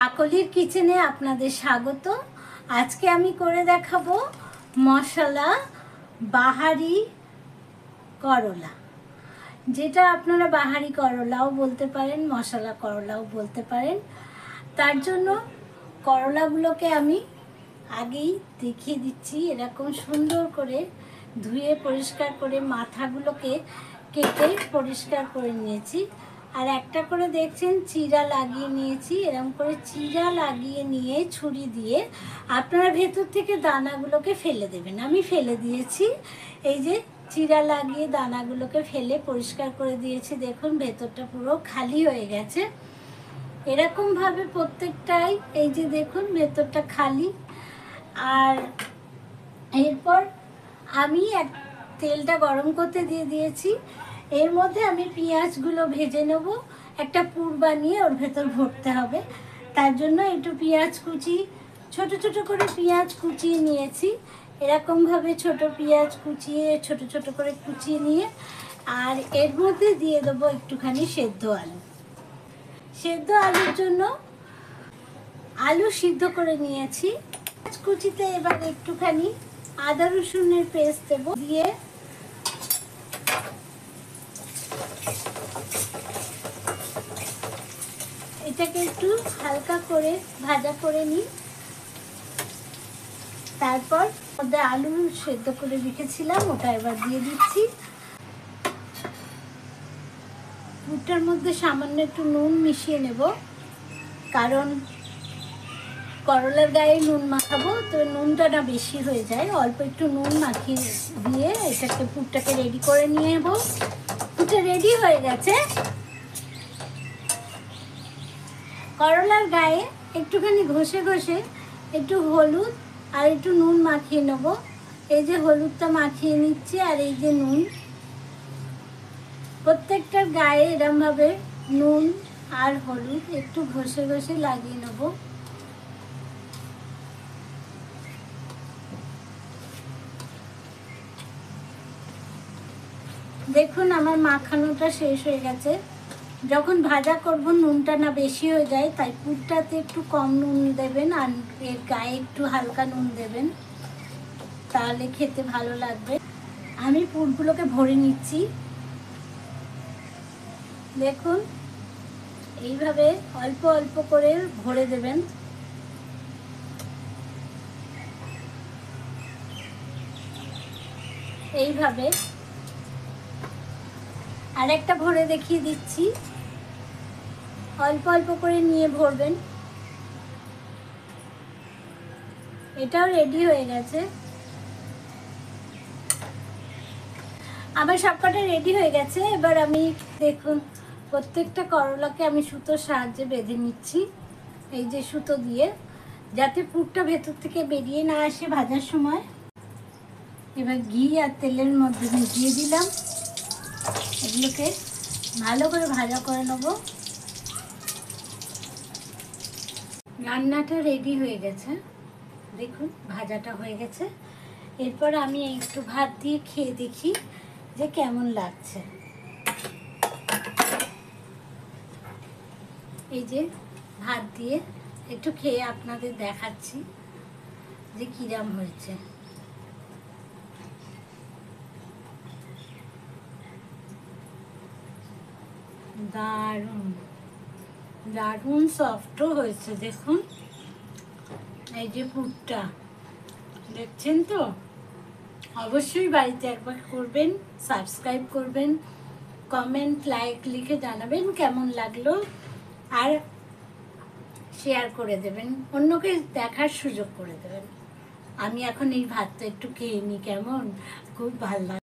কাকলির কিচেনে আপনাদের স্বাগত। আজকে আমি করে দেখাবো মশলা বাহারি করলা, যেটা আপনারা বাহারি করলাও বলতে পারেন, মশলা করলাও বলতে পারেন। তার জন্য করলাগুলোকে আমি আগেই দেখিয়ে দিচ্ছি। এরকম সুন্দর করে ধুয়ে পরিষ্কার করে মাথাগুলোকে কেটে পরিষ্কার করে নিয়েছি। আর একটা করে দেখছেন চিরা লাগিয়ে নিয়েছি। এরকম করে চিরা লাগিয়ে নিয়ে ছুরি দিয়ে আপনারা ভেতর থেকে দানাগুলোকে ফেলে দেবেন। আমি ফেলে দিয়েছি। এই যে চিরা লাগিয়ে দানাগুলোকে ফেলে পরিষ্কার করে দিয়েছি। দেখুন ভেতরটা পুরো খালি হয়ে গেছে। এরকমভাবে প্রত্যেকটাই এই যে দেখুন ভেতরটা খালি। আর এরপর আমি তেলটা গরম করতে দিয়ে দিয়েছি। এর মধ্যে আমি পেঁয়াজগুলো ভেজে নেব। একটা পুর বানিয়ে ওর ভেতর ভরতে হবে। তার জন্য একটু পেঁয়াজ কুচি, ছোট ছোট করে পেঁয়াজ কুচিয়ে নিয়েছি। এরকমভাবে ছোট পেঁয়াজ কুচিয়ে ছোট ছোট করে কুচিয়ে নিয়ে আর এর মধ্যে দিয়ে দেবো একটুখানি সেদ্ধ আলু। সেদ্ধ আলুর জন্য আলু সিদ্ধ করে নিয়েছি। কুচিতে এবার একটুখানি আদা রসুনের পেস্ট দেবো, দিয়ে এটাকে একটু হালকা করে ভাজা করে নিই। তারপর ওটা আলু সেদ্ধ করে রেখেছিলাম ওটা এবার দিয়ে দিচ্ছি। পুরটার মধ্যে সামান্য একটু নুন মিশিয়ে নেব, কারণ করলার গায়ে নুন মাখাবো, তো নুনটা না বেশি হয়ে যায়। অল্প একটু নুন মাখিয়ে দিয়ে এটাকে পুরটাকে রেডি করে নিয়ে নেব। পুরটা রেডি হয়ে গেছে। করলার গায়ে একটুখানি ঘষে ঘষে একটু হলুদ আর একটু নুন মাখিয়ে নেব। এই যে হলুদটা মাখিয়ে নিচ্ছি আর এই যে নুন, প্রত্যেকটার গায়ে এরমভাবে নুন আর হলুদ একটু ঘষে ঘষে লাগিয়ে নেব। দেখুন আমার মাখানোটা শেষ হয়ে গেছে। যখন ভাজা করব নুনটা না বেশি হয়ে যায়, তাই পুরটাতে একটু কম নুন দেবেন আর এর গায়ে একটু হালকা নুন দেবেন, তাহলে খেতে ভালো লাগবে। আমি পুরগুলোকে ভরে নিচ্ছি। দেখুন এইভাবে অল্প অল্প করে ভরে দেবেন। এইভাবে আরেকটা ভরে দেখিয়ে দিচ্ছি। অল্প অল্প করে নিয়ে ভরবেন। এটাও রেডি হয়ে গেছে। আমার সবকটা রেডি হয়ে গেছে। এবার আমি দেখুন প্রত্যেকটা করলাকে আমি সুতোর সাহায্যে বেঁধে নিচ্ছি, এই যে সুতো দিয়ে, যাতে পুরটা ভেতর থেকে বেরিয়ে না আসে ভাজার সময়। এবার ঘি আর তেলের মধ্যে মিশিয়ে দিলাম। এগুলোকে ভালো করে ভাজা করে নেব। রান্নাটা রেডি হয়ে গেছে। দেখুন ভাজাটা হয়ে গেছে। এরপর আমি একটু ভাত দিয়ে খেয়ে দেখি যে কেমন লাগছে। এই যে ভাত দিয়ে একটু খেয়ে আপনাদের দেখাচ্ছি যে কিরম হয়েছে। দারুণ দারুণ সফটও হয়েছে। দেখুন এই যে পুরটা দেখছেন তো। অবশ্যই বাড়িতে একবার করবেন, সাবস্ক্রাইব করবেন, কমেন্ট লাইক লিখে জানাবেন কেমন লাগলো, আর শেয়ার করে দেবেন, অন্যকে দেখার সুযোগ করে দেবেন। আমি এখন এই ভাতটা একটু খেয়ে নিই, কেমন খুব ভালো লাগে।